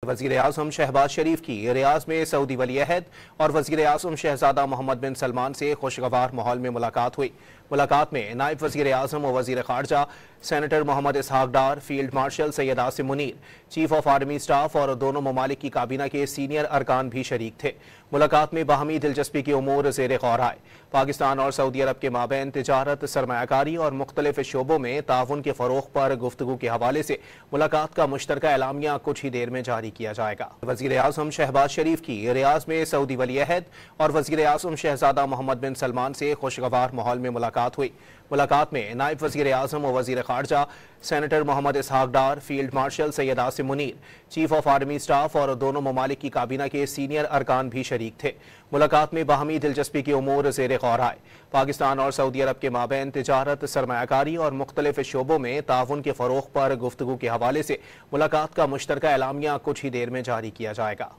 वज़ीर-ए-आज़म शहबाज शरीफ की रियाद में सऊदी वली-अहद और वज़ीर-ए-आज़म शहजादा मोहम्मद बिन सलमान से खुशगवार माहौल में मुलाकात हुई। मुलाकात में नायब वज़ीर-ए-आज़म और वज़ीर ख़ारजा senator Mohammad Ishaq Dar, field marshal Syed Asim Munir, chief of army staff और दोनों ममालिक की काबीना के सीनियर अरकान भी शरीक थे। मुलाकात में बाहमी दिलचस्पी के उमूर ज़ेर गौर आए। पाकिस्तान और सऊदी अरब के माबैन तिजारत, सरमायाकारी और मुख्तलिफ शोबों में ताउन के फ़रोग़ पर गुफ्तगू के हवाले से मुलाकात का मुश्तरका एलामिया कुछ ही देर में जारी किया जाएगा। वज़ीर-ए-आज़म शहबाज शरीफ की रियाद में सऊदी वली-अहद और वज़ीर-ए-आज़म शहजादा मोहम्मद बिन सलमान से खुशगवार माहौल में मुलाकात हुई। मुलाकात में नायब वज़ीर-ए-आज़म और वज़ीर ख़ारजा senator Mohammad Ishaq Dar, field marshal Syed Asim Munir, chief of army staff और दोनों ममालिक की काबीना के सीनियर अरकान भी शरीक थे। मुलाकात में बाहमी दिलचस्पी के उमूर ज़ेर गौर आए। पाकिस्तान और सऊदी अरब के माबैन तिजारत, सरमायाकारी और मुख्तलिफ शोबों में ताउन के फ़रोग़ पर गुफ्तगू के हवाले से मुलाकात का मुश्तरका एलामिया कुछ ही देर में जारी किया जाएगा।